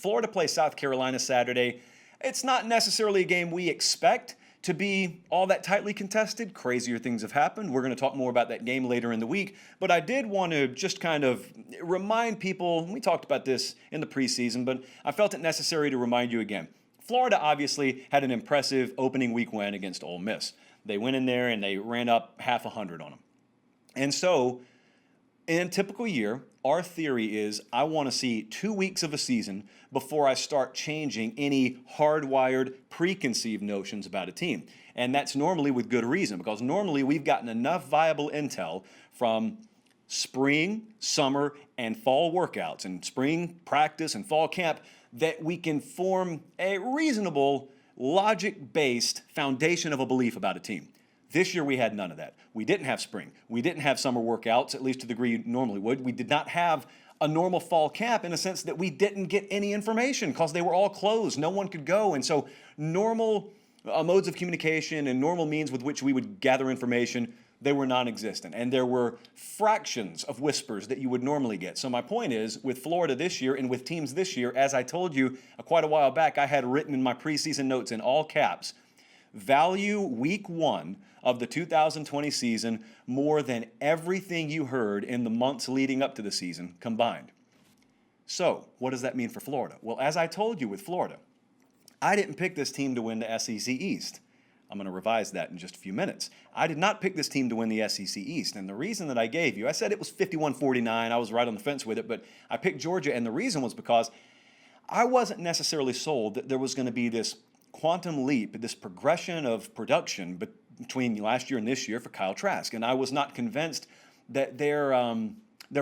Florida plays South Carolina Saturday. It's not necessarily a game we expect to be all that tightly contested. Crazier things have happened. We're going to talk more about that game later in the week. But I did want to just kind of remind people, we talked about this in the preseason, but I felt it necessary to remind you again. Florida obviously had an impressive opening week win against Ole Miss. They went in there and they ran up half 100 on them. And so, in a typical year, our theory is I want to see 2 weeks of a season before I start changing any hardwired, preconceived notions about a team. And that's normally with good reason, because normally we've gotten enough viable intel from spring, summer, and fall workouts, and spring practice and fall camp, that we can form a reasonable, logic-based foundation of a belief about a team. This year we had none of that. We didn't have spring. We didn't have summer workouts, at least to the degree you normally would. We did not have a normal fall camp in a sense that we didn't get any information because they were all closed. No one could go. And so normal modes of communication and normal means with which we would gather information, they were non-existent. And there were fractions of whispers that you would normally get. So my point is, with Florida this year and with teams this year, as I told you quite a while back, I had written in my preseason notes in all caps, value week 1 of the 2020 season more than everything you heard in the months leading up to the season combined. So, what does that mean for Florida? Well, as I told you with Florida, I didn't pick this team to win the SEC East. I'm going to revise that in just a few minutes. I did not pick this team to win the SEC East, and the reason that I gave you, I said it was 51-49, I was right on the fence with it, but I picked Georgia, and the reason was because I wasn't necessarily sold that there was going to be this quantum leap, this progression of production between last year and this year for Kyle Trask. And I was not convinced that their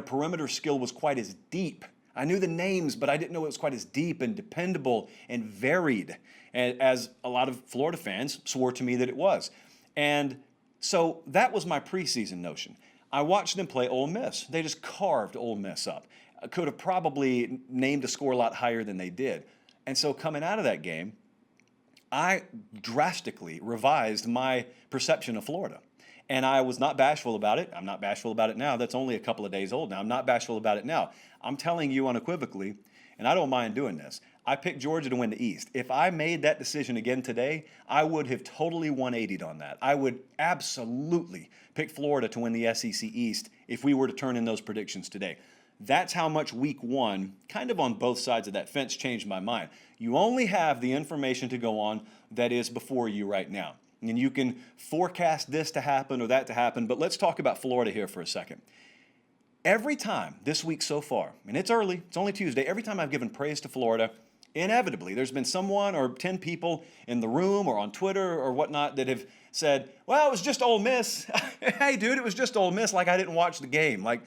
perimeter skill was quite as deep. I knew the names, but I didn't know it was quite as deep and dependable and varied as a lot of Florida fans swore to me that it was. And so that was my preseason notion. I watched them play Ole Miss. They just carved Ole Miss up. I could have probably named a score a lot higher than they did. And so coming out of that game, I drastically revised my perception of Florida. And I was not bashful about it. I'm not bashful about it now. That's only a couple of days old now. I'm not bashful about it now. I'm telling you unequivocally, and I don't mind doing this, I picked Georgia to win the East. If I made that decision again today, I would have totally 180'd on that. I would absolutely pick Florida to win the SEC East if we were to turn in those predictions today. That's how much week 1, kind of on both sides of that fence, changed my mind. You only have the information to go on that is before you right now. And you can forecast this to happen or that to happen, but let's talk about Florida here for a second. Every time this week so far, and it's early, it's only Tuesday, every time I've given praise to Florida, inevitably there's been someone or 10 people in the room or on Twitter or whatnot that have said, well, it was just Ole Miss. Hey, dude, it was just Ole Miss, like I didn't watch the game. Like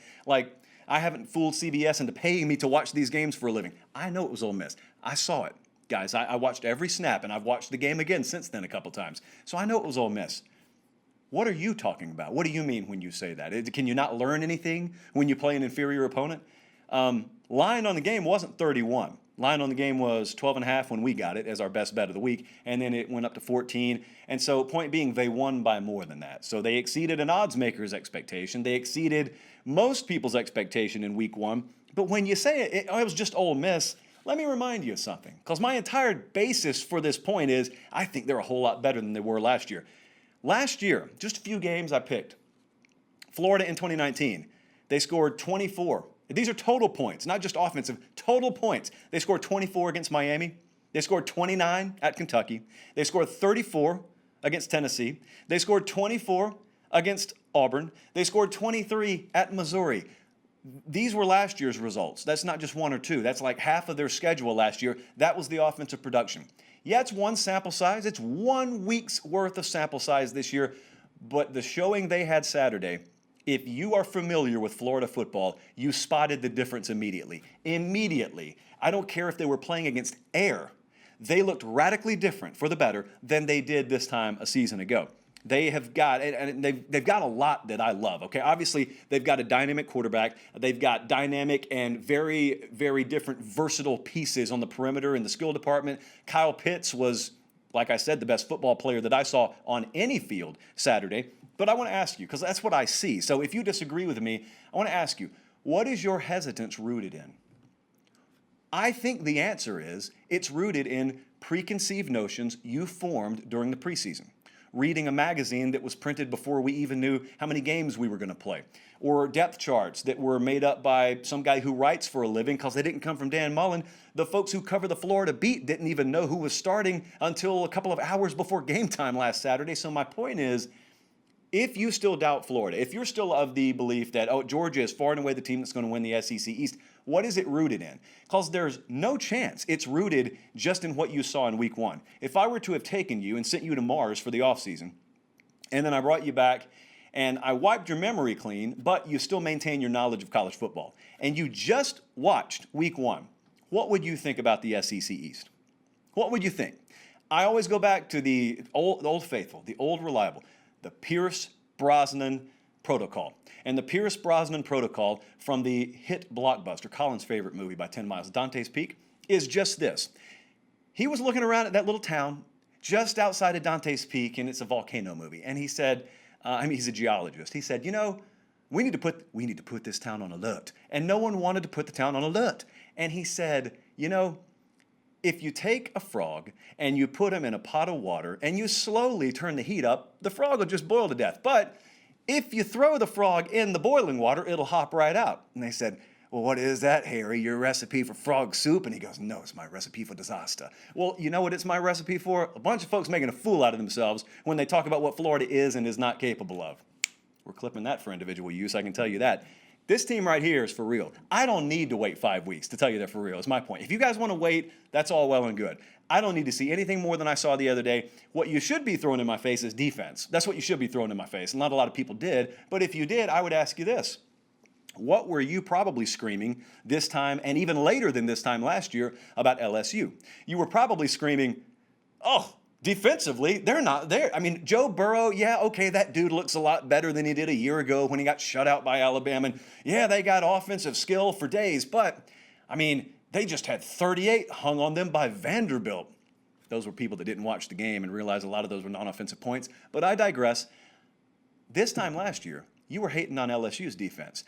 I haven't fooled CBS into paying me to watch these games for a living. I know it was Ole Miss. I saw it. Guys, I watched every snap, and I've watched the game again since then a couple times. So I know it was Ole Miss. What are you talking about? What do you mean when you say that? Can you not learn anything when you play an inferior opponent? Line on the game wasn't 31. Line on the game was 12.5 when we got it as our best bet of the week, and then it went up to 14. And so point being, they won by more than that. So they exceeded an odds maker's expectation. They exceeded most people's expectation in week 1. But when you say it was just Ole Miss, let me remind you of something, because my entire basis for this point is I think they're a whole lot better than they were last year. Last year, just a few games I picked, Florida in 2019, they scored 24. These are total points, not just offensive, total points. They scored 24 against Miami. They scored 29 at Kentucky. They scored 34 against Tennessee. They scored 24 against Auburn. They scored 23 at Missouri. These were last year's results. That's not just 1 or 2. That's like half of their schedule last year. That was the offensive production. Yeah, it's one sample size. It's 1 week's worth of sample size this year. But the showing they had Saturday, if you are familiar with Florida football, you spotted the difference immediately. Immediately. I don't care if they were playing against air. They looked radically different for the better than they did this time a season ago. They have got, and they've got a lot that I love, okay? Obviously, they've got a dynamic quarterback. They've got dynamic and very, very different versatile pieces on the perimeter in the skill department. Kyle Pitts was, like I said, the best football player that I saw on any field Saturday. But I want to ask you, because that's what I see. So if you disagree with me, I want to ask you, what is your hesitance rooted in? I think the answer is it's rooted in preconceived notions you formed during the preseason. Reading a magazine that was printed before we even knew how many games we were going to play, or depth charts that were made up by some guy who writes for a living because they didn't come from Dan Mullen. The folks who cover the Florida beat didn't even know who was starting until a couple of hours before game time last Saturday. So my point is, if you still doubt Florida, if you're still of the belief that, oh, Georgia is far and away the team that's going to win the SEC East, what is it rooted in? Because there's no chance it's rooted just in what you saw in week one. If I were to have taken you and sent you to Mars for the offseason, and then I brought you back and I wiped your memory clean, but you still maintain your knowledge of college football, and you just watched week one, what would you think about the SEC East? What would you think? I always go back to the old faithful, the old reliable, the Pierce Brosnan protocol. And the Pierce Brosnan protocol from the hit blockbuster, Colin's favorite movie by 10 Miles, Dante's Peak, is just this. He was looking around at that little town just outside of Dante's Peak, and it's a volcano movie. And he said, he's a geologist. He said, we need to put this town on alert. And no one wanted to put the town on alert. And he said, if you take a frog and you put him in a pot of water and you slowly turn the heat up, the frog will just boil to death. But if you throw the frog in the boiling water, it'll hop right out. And they said, well, what is that, Harry? Your recipe for frog soup? And he goes, no, it's my recipe for disaster. Well, you know what it's my recipe for? A bunch of folks making a fool out of themselves when they talk about what Florida is and is not capable of. We're clipping that for individual use, I can tell you that. This team right here is for real. I don't need to wait 5 weeks to tell you they're for real, is my point. If you guys want to wait, that's all well and good. I don't need to see anything more than I saw the other day. What you should be throwing in my face is defense. That's what you should be throwing in my face. Not a lot of people did, but if you did, I would ask you this. What were you probably screaming this time and even later than this time last year about LSU? You were probably screaming, oh, defensively, they're not there. I mean, Joe Burrow, yeah, okay, that dude looks a lot better than he did a year ago when he got shut out by Alabama. And yeah, they got offensive skill for days, but, I mean, they just had 38 hung on them by Vanderbilt. Those were people that didn't watch the game and realize a lot of those were non-offensive points. But I digress. This time last year, you were hating on LSU's defense.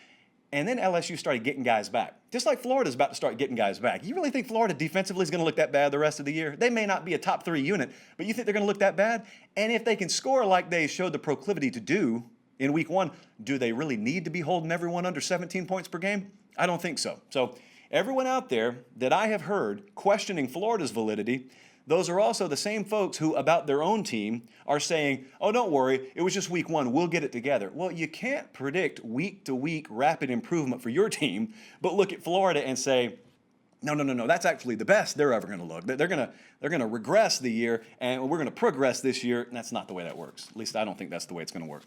And then LSU started getting guys back. Just like Florida's about to start getting guys back. You really think Florida defensively is going to look that bad the rest of the year? They may not be a top 3 unit, but you think they're going to look that bad? And if they can score like they showed the proclivity to do in week one, do they really need to be holding everyone under 17 points per game? I don't think so. So everyone out there that I have heard questioning Florida's validity, those are also the same folks who, about their own team, are saying, oh, don't worry, it was just week one, we'll get it together. Well, you can't predict week-to-week rapid improvement for your team, but look at Florida and say, no, that's actually the best they're ever going to look. They're going to regress the year, and we're going to progress this year, and that's not the way that works. At least I don't think that's the way it's going to work.